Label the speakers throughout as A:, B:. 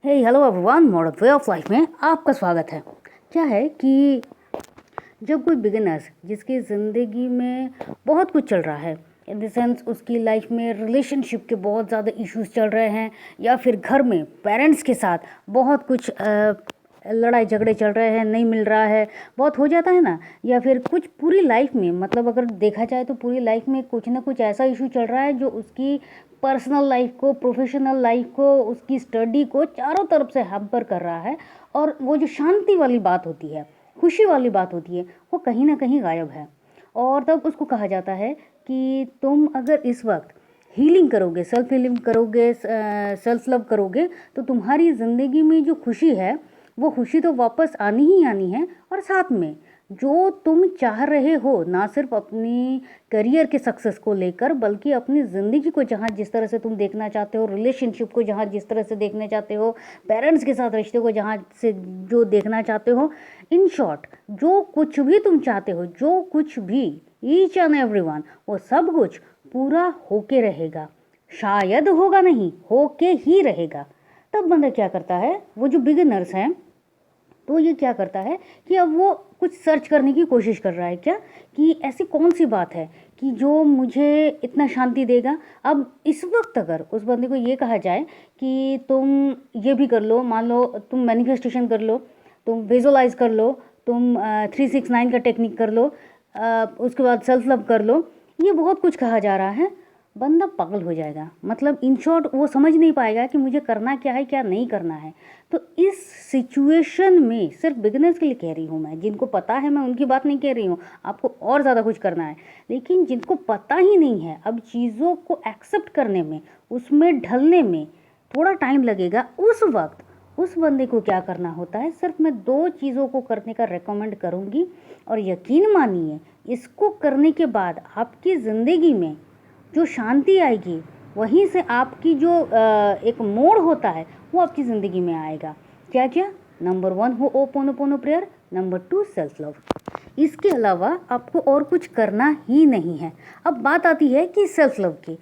A: Hey hello everyone, modern way of life में आपका स्वागत है। क्या है कि जब कोई बिगिनर्स जिसकी ज़िंदगी में बहुत कुछ चल रहा है, इन द सेंस उसकी लाइफ में रिलेशनशिप के बहुत ज़्यादा इश्यूज चल रहे हैं, या फिर घर में पेरेंट्स के साथ बहुत कुछ लड़ाई झगड़े चल रहे हैं, नहीं मिल रहा है, बहुत हो जाता है ना, या फिर कुछ पूरी लाइफ में, मतलब अगर देखा जाए तो पूरी लाइफ में कुछ ना कुछ ऐसा इशू चल रहा है जो उसकी पर्सनल लाइफ को, प्रोफेशनल लाइफ को, उसकी स्टडी को चारों तरफ से हैम्पर कर रहा है। और वो जो शांति वाली बात होती है, खुशी वाली बात होती है, वो कहीं ना कहीं गायब है। और तब उसको कहा जाता है कि तुम अगर इस वक्त हीलिंग करोगे, सेल्फ हीलिंग करोगे, सेल्फ लव करोगे, तो तुम्हारी ज़िंदगी में जो खुशी है वो खुशी तो वापस आनी ही आनी है। और साथ में जो तुम चाह रहे हो, ना सिर्फ अपनी करियर के सक्सेस को लेकर, बल्कि अपनी ज़िंदगी को जहाँ जिस तरह से तुम देखना चाहते हो, रिलेशनशिप को जहाँ जिस तरह से देखना चाहते हो, पेरेंट्स के साथ रिश्ते को जहाँ से जो देखना चाहते हो, इन शॉर्ट जो कुछ भी तुम चाहते हो, जो कुछ भी, ईच एंड एवरीवन, वो सब कुछ पूरा होके रहेगा। शायद होगा नहीं, होके ही रहेगा। तब बंदा क्या करता है, वो जो बिगिनर्स हैं, तो ये क्या करता है कि अब वो कुछ सर्च करने की कोशिश कर रहा है, क्या कि ऐसी कौन सी बात है कि जो मुझे इतना शांति देगा। अब इस वक्त अगर उस बंदे को ये कहा जाए कि तुम ये भी कर लो, मान लो तुम मैनिफेस्टेशन कर लो, तुम विजुअलाइज कर लो, तुम 369 का टेक्निक कर लो, उसके बाद सेल्फ लव कर लो, ये बहुत कुछ कहा जा रहा है। बंदा पागल हो जाएगा। मतलब इन शॉर्ट वो समझ नहीं पाएगा कि मुझे करना क्या है, क्या नहीं करना है। तो इस सिचुएशन में सिर्फ बिगिनर्स के लिए कह रही हूँ मैं, जिनको पता है, मैं उनकी बात नहीं कह रही हूँ, आपको और ज़्यादा कुछ करना है। लेकिन जिनको पता ही नहीं है, अब चीज़ों को एक्सेप्ट करने में, उसमें ढलने में थोड़ा टाइम लगेगा, उस वक्त उस बंदे को क्या करना होता है, सिर्फ मैं 2 चीज़ों को करने का रेकमेंड करूँगी। और यकीन मानिए, इसको करने के बाद आपकी ज़िंदगी में जो शांति आएगी, वहीं से आपकी जो एक मोड़ होता है, वो आपकी ज़िंदगी में आएगा। क्या क्या? नंबर 1 हो ओपोनोपोनो प्रेयर, नंबर 2 सेल्फ लव। इसके अलावा आपको और कुछ करना ही नहीं है। अब बात आती है कि सेल्फ लव की।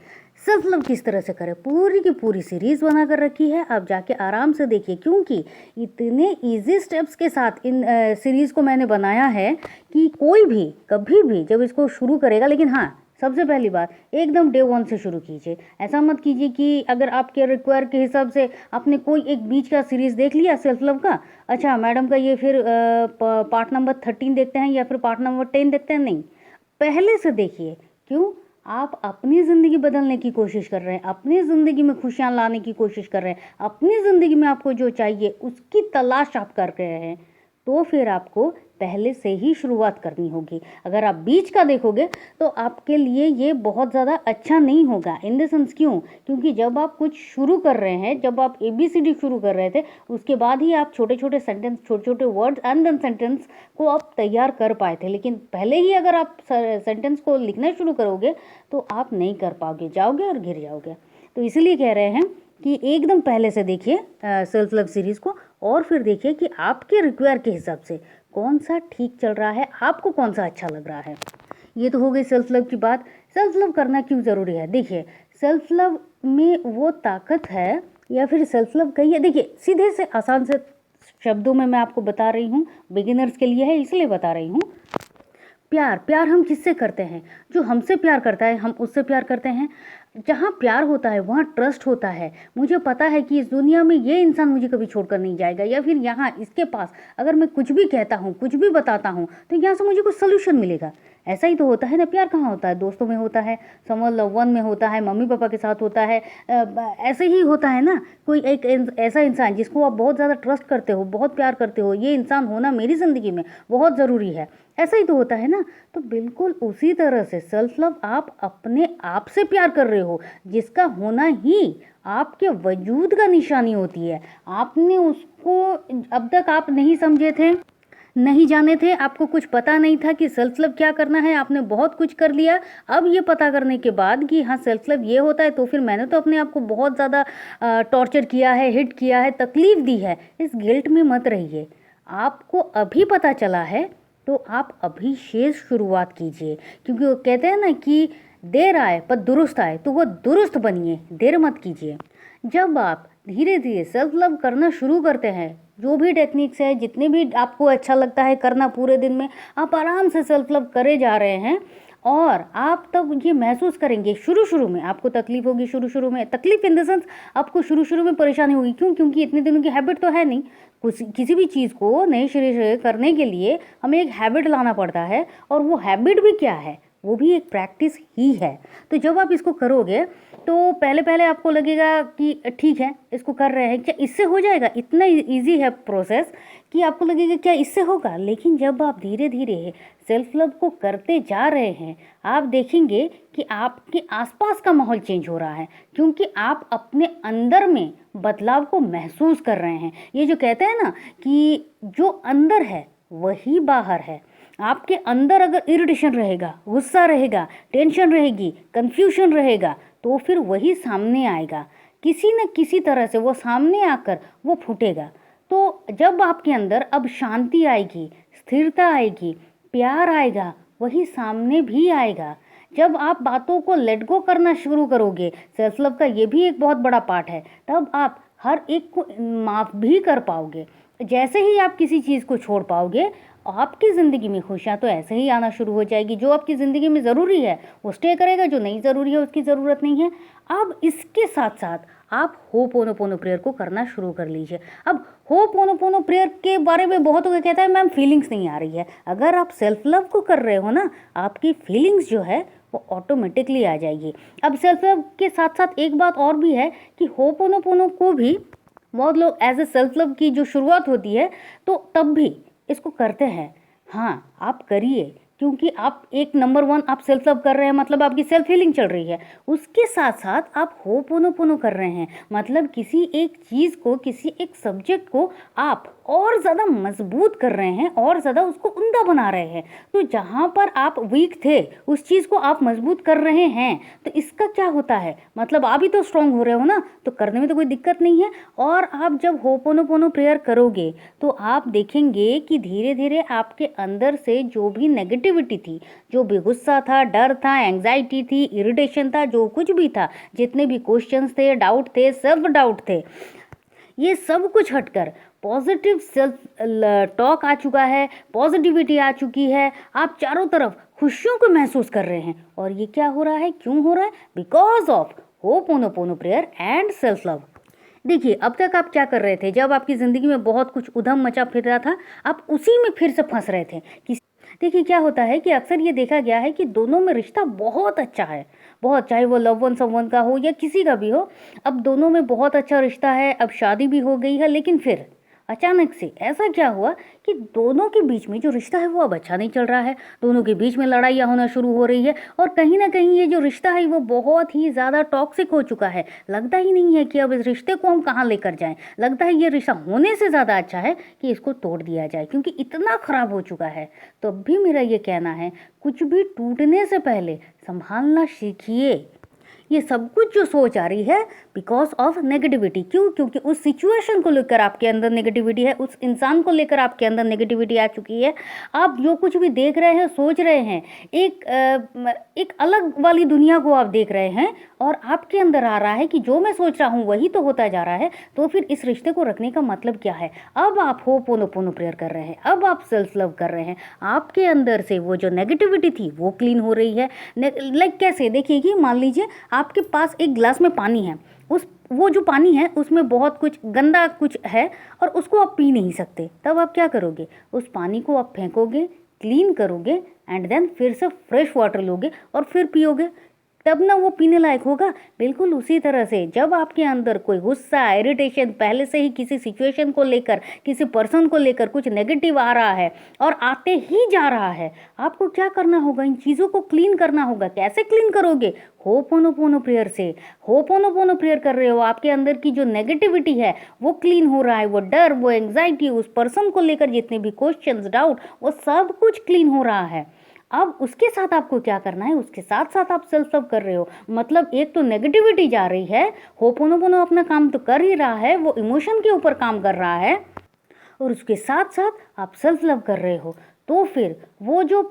A: सेल्फ लव किस तरह से करें, पूरी की पूरी सीरीज़ बना कर रखी है, आप जाके आराम से देखिए, क्योंकि इतने इजी स्टेप्स के साथ इन सीरीज़ को मैंने बनाया है कि कोई भी कभी भी जब इसको शुरू करेगा, लेकिन हाँ, सबसे पहली बात, एकदम डे 1 से शुरू कीजिए। ऐसा मत कीजिए कि अगर आपके रिक्वायर के हिसाब से आपने कोई एक बीच का सीरीज़ देख लिया सेल्फ लव का, अच्छा मैडम का ये फिर पार्ट नंबर 13 देखते हैं या फिर पार्ट नंबर 10 देखते हैं, नहीं, पहले से देखिए। क्यों? आप अपनी ज़िंदगी बदलने की कोशिश कर रहे हैं, अपनी ज़िंदगी में खुशियाँ लाने की कोशिश कर रहे हैं, अपनी ज़िंदगी में आपको जो चाहिए उसकी तलाश आप कर रहे हैं, तो फिर आपको पहले से ही शुरुआत करनी होगी। अगर आप बीच का देखोगे तो आपके लिए ये बहुत ज़्यादा अच्छा नहीं होगा। इन द सेंस क्यों? क्योंकि जब आप कुछ शुरू कर रहे हैं, जब आप ABCD शुरू कर रहे थे, उसके बाद ही आप छोटे छोटे सेंटेंस, छोटे छोटे वर्ड्स एंड देन सेंटेंस को आप तैयार कर पाए थे। लेकिन पहले ही अगर आप सेंटेंस को लिखना शुरू करोगे तो आप नहीं कर पाओगे, जाओगे और गिर जाओगे। तो इसलिए कह रहे हैं कि एकदम पहले से देखिए सेल्फ लव सीरीज़ को, और फिर देखिए कि आपके रिक्वायर के हिसाब से कौन सा ठीक चल रहा है, आपको कौन सा अच्छा लग रहा है। ये तो हो गई सेल्फ लव की बात। सेल्फ लव करना क्यों ज़रूरी है? देखिए, सेल्फ लव में वो ताकत है, या फिर सेल्फ लव कहिए, देखिए सीधे से आसान से शब्दों में मैं आपको बता रही हूँ, बिगिनर्स के लिए है इसलिए बता रही हूँ। प्यार, प्यार हम किससे करते हैं? जो हमसे प्यार करता है, हम उससे प्यार करते हैं। जहाँ प्यार होता है वहाँ ट्रस्ट होता है। मुझे पता है कि इस दुनिया में ये इंसान मुझे कभी छोड़कर नहीं जाएगा, या फिर यहाँ इसके पास अगर मैं कुछ भी कहता हूँ, कुछ भी बताता हूँ, तो यहाँ से मुझे कुछ सोल्यूशन मिलेगा। ऐसा ही तो होता है ना। प्यार कहाँ होता है? दोस्तों में होता है, समवन लव वन में होता है, मम्मी पापा के साथ होता है, ऐसे ही होता है ना। कोई एक ऐसा इंसान जिसको आप बहुत ज़्यादा ट्रस्ट करते हो, बहुत प्यार करते हो, ये इंसान होना मेरी ज़िंदगी में बहुत ज़रूरी है, ऐसा ही तो होता है ना। तो बिल्कुल उसी तरह से सेल्फ लव, आप अपने आप से प्यार कर रहे हो, जिसका होना ही आपके वजूद का निशानी होती है। आपने उसको अब तक आप नहीं समझे थे, नहीं जाने थे, आपको कुछ पता नहीं था कि सेल्फ लव क्या करना है, आपने बहुत कुछ कर लिया। अब ये पता करने के बाद कि हाँ सेल्फ लव ये होता है, तो फिर मैंने तो अपने आप को बहुत ज़्यादा टॉर्चर किया है, हिट किया है, तकलीफ़ दी है, इस गिल्ट में मत रहिए। आपको अभी पता चला है तो आप अभी शेष शुरुआत कीजिए। क्योंकि वो कहते हैं ना कि देर आए पर दुरुस्त आए, तो वो दुरुस्त बनिए, देर मत कीजिए। जब आप धीरे धीरे सेल्फ लव करना शुरू करते हैं, जो भी टेक्निक्स है, जितने भी आपको अच्छा लगता है करना पूरे दिन में, आप आराम से सेल्फ लव करे जा रहे हैं। और आप तब ये महसूस करेंगे, शुरू शुरू में आपको तकलीफ होगी, शुरू शुरू में तकलीफ इन द सेंस आपको शुरू शुरू में परेशानी होगी। क्यों? क्योंकि इतने दिनों की हैबिट तो है नहीं। कुछ किसी भी चीज़ को नए सिरे से करने के लिए हमें एक हैबिट लाना पड़ता है, और वो हैबिट भी क्या है, वो भी एक प्रैक्टिस ही है। तो जब आप इसको करोगे तो पहले पहले आपको लगेगा कि ठीक है इसको कर रहे हैं, क्या इससे हो जाएगा, इतना इजी है प्रोसेस कि आपको लगेगा क्या इससे होगा। लेकिन जब आप धीरे धीरे सेल्फ लव को करते जा रहे हैं, आप देखेंगे कि आपके आसपास का माहौल चेंज हो रहा है, क्योंकि आप अपने अंदर में बदलाव को महसूस कर रहे हैं। ये जो कहते हैं ना कि जो अंदर है वही बाहर है। आपके अंदर अगर इरिटेशन रहेगा, गुस्सा रहेगा, टेंशन रहेगी, कन्फ्यूजन रहेगा, तो फिर वही सामने आएगा, किसी न किसी तरह से वो सामने आकर वो फूटेगा। तो जब आपके अंदर अब शांति आएगी, स्थिरता आएगी, प्यार आएगा, वही सामने भी आएगा। जब आप बातों को लेट गो करना शुरू करोगे, सेल्फ लव का ये भी एक बहुत बड़ा पार्ट है, तब आप हर एक को माफ़ भी कर पाओगे। जैसे ही आप किसी चीज़ को छोड़ पाओगे, आपकी ज़िंदगी में खुशियाँ तो ऐसे ही आना शुरू हो जाएगी। जो आपकी ज़िंदगी में ज़रूरी है वो स्टे करेगा, जो नहीं ज़रूरी है उसकी ज़रूरत नहीं है। अब इसके साथ साथ आप होपोनोपोनो प्रेयर को करना शुरू कर लीजिए। अब होपोनोपोनो प्रेयर के बारे में बहुत कोई कहता है मैम फीलिंग्स नहीं आ रही है। अगर आप सेल्फ लव को कर रहे हो ना, आपकी फीलिंग्स जो है वो ऑटोमेटिकली आ जाएगी। अब सेल्फ लव के साथ साथ एक बात और भी है कि होपोनोपोनो को भी बहुत लोग एज ए सेल्फ लव की जो शुरुआत होती है तो तब भी इसको करते हैं। हाँ, आप करिए, क्योंकि आप एक नंबर 1 आप सेल्फ लव कर रहे हैं, मतलब आपकी सेल्फ हीलिंग चल रही है। उसके साथ साथ आप होपोनोपोनो कर रहे हैं, मतलब किसी एक चीज़ को, किसी एक सब्जेक्ट को आप और ज़्यादा मजबूत कर रहे हैं, और ज़्यादा उसको उम्दा बना रहे हैं। तो जहाँ पर आप वीक थे उस चीज़ को आप मजबूत कर रहे हैं। तो इसका क्या होता है, मतलब आप ही तो स्ट्रांग हो रहे हो ना, तो करने में तो कोई दिक्कत नहीं है। और आप जब होपोनोपोनो प्रेयर करोगे तो आप देखेंगे कि धीरे धीरे आपके अंदर से जो भी नेगेटिविटी थी, जो भी गुस्सा था, डर था, एंग्जाइटी थी, इरिटेशन था, जो कुछ भी था, जितने भी क्वेश्चंस थे, डाउट थे, सेल्फ डाउट थे, ये सब कुछ हटकर पॉजिटिव सेल्फ टॉक आ चुका है, पॉजिटिविटी आ चुकी है। आप चारों तरफ खुशियों को महसूस कर रहे हैं। और ये क्या हो रहा है, क्यों हो रहा है? Because of ho'oponopono prayer and self love. देखिए, अब तक आप क्या कर रहे थे, जब आपकी ज़िंदगी में बहुत कुछ उधम मचा फिर रहा था, आप उसी में फिर से फंस रहे थे। देखिए क्या होता है कि अक्सर ये देखा गया है कि दोनों में रिश्ता बहुत अच्छा है, बहुत, चाहे वो लव वन समवन का हो या किसी का भी हो। अब दोनों में बहुत अच्छा रिश्ता है, अब शादी भी हो गई है, लेकिन फिर अचानक से ऐसा क्या हुआ कि दोनों के बीच में जो रिश्ता है वो अब अच्छा नहीं चल रहा है। दोनों के बीच में लड़ाइयाँ होना शुरू हो रही है, और कहीं ना कहीं ये जो रिश्ता है वो बहुत ही ज़्यादा टॉक्सिक हो चुका है। लगता ही नहीं है कि अब इस रिश्ते को हम कहाँ लेकर जाएं। लगता है ये रिश्ता होने से ज़्यादा अच्छा है कि इसको तोड़ दिया जाए, क्योंकि इतना ख़राब हो चुका है। तो अब भी मेरा ये कहना है, कुछ भी टूटने से पहले संभालना सीखिए। ये सब कुछ जो सोच आ रही है बिकॉज ऑफ नेगेटिविटी। क्यों? क्योंकि उस सिचुएशन को लेकर आपके अंदर नेगेटिविटी है, उस इंसान को लेकर आपके अंदर नेगेटिविटी आ चुकी है। आप जो कुछ भी देख रहे हैं, सोच रहे हैं, एक अलग वाली दुनिया को आप देख रहे हैं, और आपके अंदर आ रहा है कि जो मैं सोच रहा हूँ वही तो होता जा रहा है। तो फिर इस रिश्ते को रखने का मतलब क्या है? अब आप होपोनोपोनो प्रेयर कर रहे हैं, अब आप सेल्फ लव कर रहे हैं, आपके अंदर से वो जो नेगेटिविटी थी वो क्लीन हो रही है। लाइक कैसे? देखिए कि मान लीजिए आपके पास एक गिलास में पानी है, वो जो पानी है उसमें बहुत कुछ गंदा कुछ है, और उसको आप पी नहीं सकते। तब आप क्या करोगे? उस पानी को आप फेंकोगे, क्लीन करोगे, एंड देन फिर से फ्रेश वाटर लोगे और फिर पियोगे, तब ना वो पीने लायक होगा। बिल्कुल उसी तरह से जब आपके अंदर कोई गुस्सा, इरिटेशन, पहले से ही किसी सिचुएशन को लेकर, किसी पर्सन को लेकर कुछ नेगेटिव आ रहा है और आते ही जा रहा है, आपको क्या करना होगा? इन चीज़ों को क्लीन करना होगा। कैसे क्लीन करोगे? होपोनोपोनो प्रेयर से। होपोनोपोनो प्रेयर कर रहे हो, आपके अंदर की जो नेगेटिविटी है वो क्लीन हो रहा है, वो डर, वो एंग्जाइटी, उस पर्सन को लेकर जितने भी क्वेश्चंस, डाउट, वो सब कुछ क्लीन हो रहा है। अब उसके साथ आपको क्या करना है? उसके साथ साथ आप सेल्फ लव कर रहे हो, मतलब एक तो नेगेटिविटी जा रही है, होपोनोपोनो अपना काम तो कर ही रहा है, वो इमोशन के ऊपर काम कर रहा है, और उसके साथ साथ आप सेल्फ लव कर रहे हो। तो फिर वो जो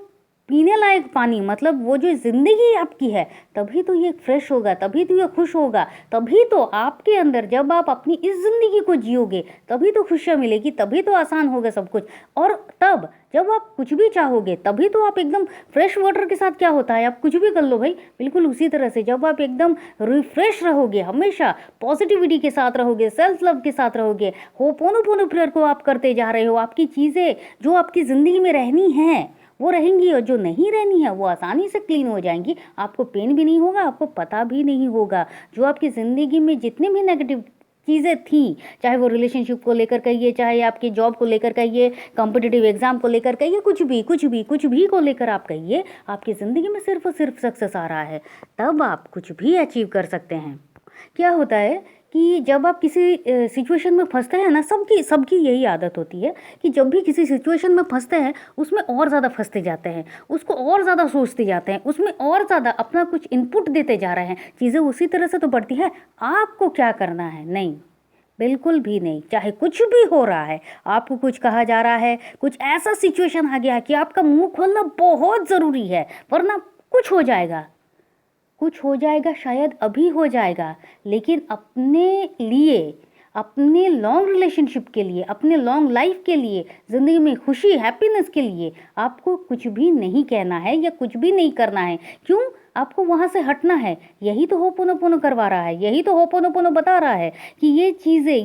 A: पीने लायक पानी, मतलब वो जो ज़िंदगी आपकी है, तभी तो ये फ्रेश होगा, तभी तो ये खुश होगा, तभी तो आपके अंदर जब आप अपनी इस ज़िंदगी को जियोगे तभी तो खुशियाँ मिलेगी, तभी तो आसान होगा सब कुछ। और तब जब आप कुछ भी चाहोगे तभी तो आप एकदम फ्रेश वाटर के साथ क्या होता है, आप कुछ भी कर लो भाई, बिल्कुल उसी तरह से जब आप एकदम रिफ्रेश रहोगे, हमेशा पॉजिटिविटी के साथ रहोगे, सेल्फ लव के साथ रहोगे, होपोनोपोनो प्रेयर को आप करते जा रहे हो, आपकी चीज़ें जो आपकी ज़िंदगी में रहनी हैं वो रहेंगी, और जो नहीं रहनी है वो आसानी से क्लीन हो जाएंगी। आपको पेन भी नहीं होगा, आपको पता भी नहीं होगा। जो आपकी ज़िंदगी में जितने भी नेगेटिव चीज़ें थी, चाहे वो रिलेशनशिप को लेकर कहिए, चाहे आपकी जॉब को लेकर कहिए, कॉम्पिटिटिव एग्जाम को लेकर कहिए, कुछ भी को लेकर आप कहिए, आपकी ज़िंदगी में सिर्फ और सिर्फ सक्सेस आ रहा है, तब आप कुछ भी अचीव कर सकते हैं। क्या होता है कि जब आप किसी सिचुएशन में फंसते हैं ना, सबकी सबकी यही आदत होती है कि जब भी किसी सिचुएशन में फंसते हैं उसमें और ज़्यादा फंसते जाते हैं, उसको और ज़्यादा सोचते जाते हैं, उसमें और ज़्यादा अपना कुछ इनपुट देते जा रहे हैं, चीज़ें उसी तरह से तो बढ़ती है। आपको क्या करना है? नहीं, बिल्कुल भी नहीं। चाहे कुछ भी हो रहा है, आपको कुछ कहा जा रहा है, कुछ ऐसा सिचुएशन आ गया कि आपका मुंह खोलना बहुत ज़रूरी है, वरना कुछ हो जाएगा, कुछ हो जाएगा, शायद अभी हो जाएगा, लेकिन अपने लिए, अपने लॉन्ग रिलेशनशिप के लिए, अपने लॉन्ग लाइफ के लिए, ज़िंदगी में खुशी, हैप्पीनेस के लिए आपको कुछ भी नहीं कहना है या कुछ भी नहीं करना है। क्यों? आपको वहाँ से हटना है। यही तो होपोनोपोनो करवा रहा है, यही तो होपोनोपोनो बता रहा है कि ये चीज़ें,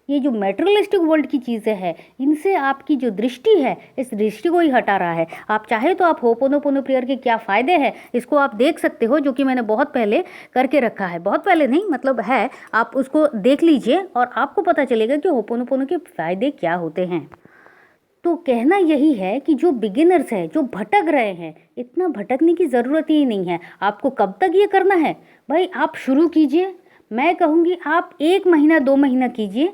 A: ये जो मेटेरियलिस्टिक वर्ल्ड की चीज़ें हैं, इनसे आपकी जो दृष्टि है, इस दृष्टि को ही हटा रहा है। आप चाहे तो आप होपोनोपोनो प्रेयर के क्या फ़ायदे हैं इसको आप देख सकते हो, जो कि मैंने बहुत पहले करके रखा है, बहुत पहले नहीं मतलब है, आप उसको देख लीजिए और आपको पता चलेगा कि होपोनोपोनो के फ़ायदे क्या होते हैं। तो कहना यही है कि जो बिगिनर्स हैं, जो भटक रहे हैं, इतना भटकने की ज़रूरत ही नहीं है। आपको कब तक ये करना है भाई? आप शुरू कीजिए, मैं कहूँगी आप 1 महीना 2 महीना कीजिए,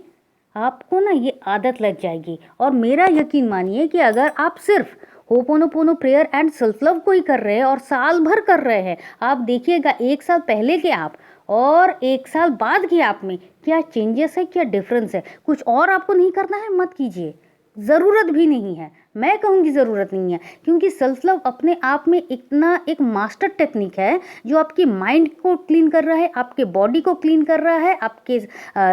A: आपको ना ये आदत लग जाएगी। और मेरा यकीन मानिए कि अगर आप सिर्फ ho'oponopono prayer and self love को ही कर रहे हैं और साल भर कर रहे हैं, आप देखिएगा 1 साल पहले के आप और 1 साल बाद के आप में क्या चेंजेस है, क्या डिफरेंस है। कुछ और आपको नहीं करना है, मत कीजिए, ज़रूरत भी नहीं है, मैं कहूँगी ज़रूरत नहीं है, क्योंकि सेल्फ लव अपने आप में इतना एक मास्टर टेक्निक है जो आपकी माइंड को क्लीन कर रहा है, आपके बॉडी को क्लीन कर रहा है, आपके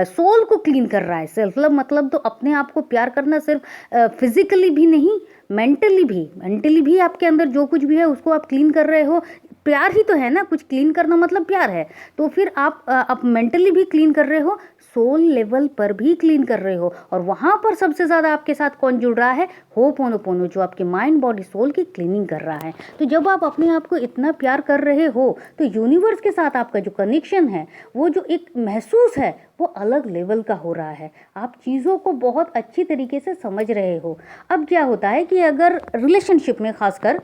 A: सोल को क्लीन कर रहा है। सेल्फ लव मतलब तो अपने आप को प्यार करना, सिर्फ फिजिकली भी नहीं, मेंटली भी आपके अंदर जो कुछ भी है उसको आप क्लीन कर रहे हो। प्यार ही तो है ना, कुछ क्लीन करना मतलब प्यार है। तो फिर आप मेंटली भी क्लीन कर रहे हो, सोल लेवल पर भी क्लीन कर रहे हो, और वहाँ पर सबसे ज़्यादा आपके साथ कौन जुड़ रहा है? होपोनोपोनो, जो आपके माइंड बॉडी सोल की क्लीनिंग कर रहा है। तो जब आप अपने आप को इतना प्यार कर रहे हो तो यूनिवर्स के साथ आपका जो कनेक्शन है, वो जो एक महसूस है, वो अलग लेवल का हो रहा है। आप चीज़ों को बहुत अच्छी तरीके से समझ रहे हो। अब क्या होता है कि अगर रिलेशनशिप में खासकर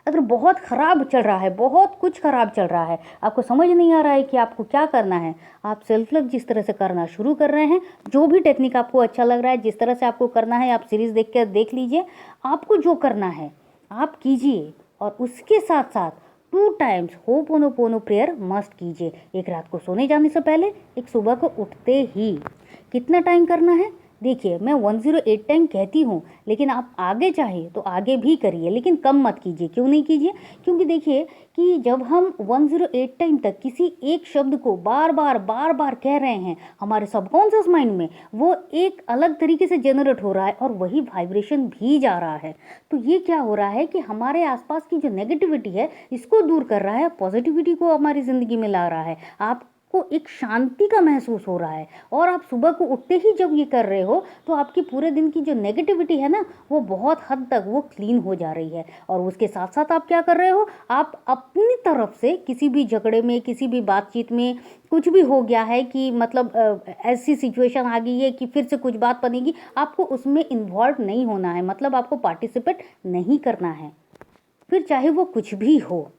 A: अगर बहुत ख़राब चल रहा है, बहुत कुछ ख़राब चल रहा है, आपको समझ नहीं आ रहा है कि आपको क्या करना है, आप सेल्फ लव जिस तरह से करना शुरू कर रहे हैं, जो भी टेक्निक आपको अच्छा लग रहा है, जिस तरह से आपको करना है, आप सीरीज़ देख लीजिए। आपको जो करना है आप कीजिए, और उसके साथ साथ 2 टाइम्स होपोनोपोनो प्रेयर मस्ट कीजिए। एक रात को सोने जाने से पहले, एक सुबह को उठते ही। कितना टाइम करना है? देखिए, मैं 108 टाइम कहती हूँ, लेकिन आप आगे चाहिए तो आगे भी करिए, लेकिन कम मत कीजिए। क्यों नहीं कीजिए? क्योंकि देखिए कि जब हम 108 टाइम तक किसी एक शब्द को बार बार कह रहे हैं, हमारे सबकॉन्शियस माइंड में वो एक अलग तरीके से जनरेट हो रहा है और वही वाइब्रेशन भी जा रहा है। तो ये क्या हो रहा है कि हमारे आसपास की जो नेगेटिविटी है इसको दूर कर रहा है, पॉजिटिविटी को हमारी ज़िंदगी में ला रहा है। आप को एक शांति का महसूस हो रहा है, और आप सुबह को उठते ही जब ये कर रहे हो तो आपकी पूरे दिन की जो नेगेटिविटी है ना, वो बहुत हद तक वो क्लीन हो जा रही है। और उसके साथ साथ आप क्या कर रहे हो? आप अपनी तरफ से किसी भी झगड़े में, किसी भी बातचीत में कुछ भी हो गया है कि मतलब ऐसी सिचुएशन आ गई है कि फिर से कुछ बात बनेगी, आपको उसमें इन्वॉल्व नहीं होना है, मतलब आपको पार्टिसिपेट नहीं करना है, फिर चाहे वो कुछ भी हो।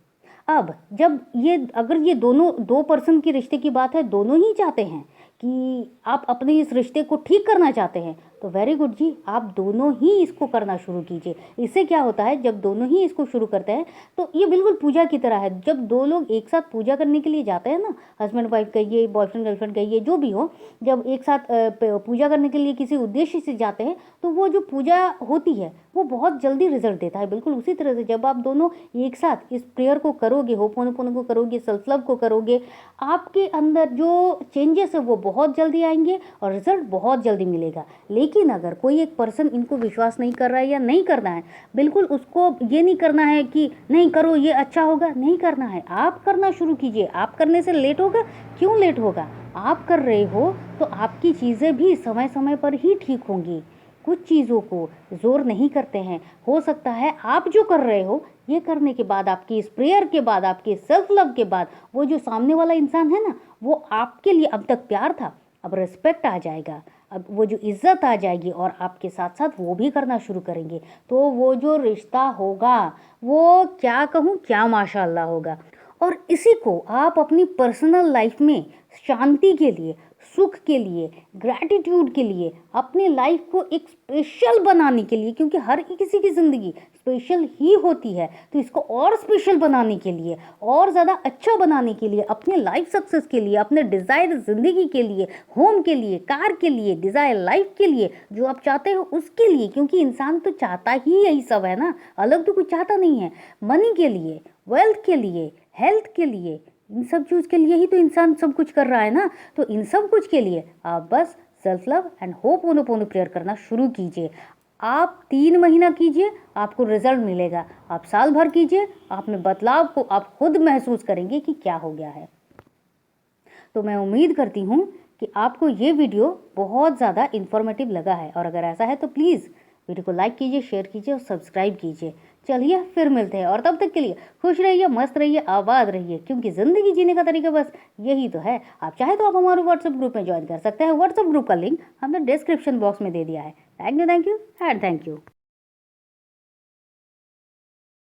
A: अब जब ये, अगर ये दोनों 2 पर्सन की रिश्ते की बात है, दोनों ही चाहते हैं कि आप अपने इस रिश्ते को ठीक करना चाहते हैं, तो वेरी गुड जी, आप दोनों ही इसको करना शुरू कीजिए। इससे क्या होता है, जब दोनों ही इसको शुरू करते हैं तो ये बिल्कुल पूजा की तरह है। जब दो लोग एक साथ पूजा करने के लिए जाते हैं ना, हस्बैंड वाइफ कहिए, बॉयफ्रेंड गर्लफ्रेंड कहिए, जो भी हो, जब एक साथ पूजा करने के लिए किसी उद्देश्य से जाते हैं तो वो जो पूजा होती है वो बहुत जल्दी रिजल्ट देता है। बिल्कुल उसी तरह से जब आप दोनों एक साथ इस प्रेयर को करोगे, होपोनोपोनो को करोगे, सेल्फ लव को करोगे, आपके अंदर जो चेंजेस है वो बहुत जल्दी आएंगे और रिजल्ट बहुत जल्दी मिलेगा। लेकिन अगर कोई एक पर्सन इनको विश्वास नहीं कर रहा है या नहीं करना है, बिल्कुल उसको ये नहीं करना है कि नहीं करो ये अच्छा होगा, नहीं करना है, आप करना शुरू कीजिए। आप करने से लेट होगा, क्यों लेट होगा, आप कर रहे हो तो आपकी चीज़ें भी समय समय पर ही ठीक होंगी। कुछ चीज़ों को ज़ोर नहीं करते हैं। हो सकता है आप जो कर रहे हो ये करने के बाद, आपकी इस प्रेयर के बाद, आपके सेल्फ लव के बाद, वो जो सामने वाला इंसान है ना, वो आपके लिए अब तक प्यार था, अब रिस्पेक्ट आ जाएगा, अब वो जो इज्जत आ जाएगी और आपके साथ साथ वो भी करना शुरू करेंगे। तो वो जो रिश्ता होगा वो क्या कहूँ, क्या माशाअल्लाह होगा। और इसी को आप अपनी पर्सनल लाइफ में शांति के लिए, सुख के लिए, ग्रैटिट्यूड के लिए, अपने लाइफ को एक स्पेशल बनाने के लिए, क्योंकि हर किसी की ज़िंदगी स्पेशल ही होती है, तो इसको और स्पेशल बनाने के लिए, और ज़्यादा अच्छा बनाने के लिए, अपने लाइफ सक्सेस के लिए, अपने डिज़ायर ज़िंदगी के लिए, होम के लिए, कार के लिए, डिज़ायर लाइफ के लिए, जो आप चाहते हो उसके लिए, क्योंकि इंसान तो चाहता ही यही सब है ना, अलग तो कुछ चाहता नहीं है। मनी के लिए, वेल्थ के लिए, हेल्थ के लिए, इन सब चीज़ के लिए ही तो इंसान सब कुछ कर रहा है ना। तो इन सब कुछ के लिए आप बस self love and ho'oponopono prayer करना शुरू कीजिए। आप 3 महीना कीजिए, आपको रिजल्ट मिलेगा। आप साल भर कीजिए, आप में बदलाव को आप खुद महसूस करेंगे कि क्या हो गया है। तो मैं उम्मीद करती हूँ कि आपको ये वीडियो बहुत ज़्यादा इन्फॉर्मेटिव लगा है, और अगर ऐसा है तो प्लीज़ वीडियो को लाइक कीजिए, शेयर कीजिए और सब्सक्राइब कीजिए। चलिए फिर मिलते हैं, और तब तक के लिए खुश रहिए, मस्त रहिए, आबाद रहिए, क्योंकि ज़िंदगी जीने का तरीका बस यही तो है। आप चाहे तो आप हमारे व्हाट्सएप ग्रुप में ज्वाइन कर सकते हैं। व्हाट्सएप ग्रुप का लिंक हमने डिस्क्रिप्शन बॉक्स में दे दिया है। Thank you and thank you.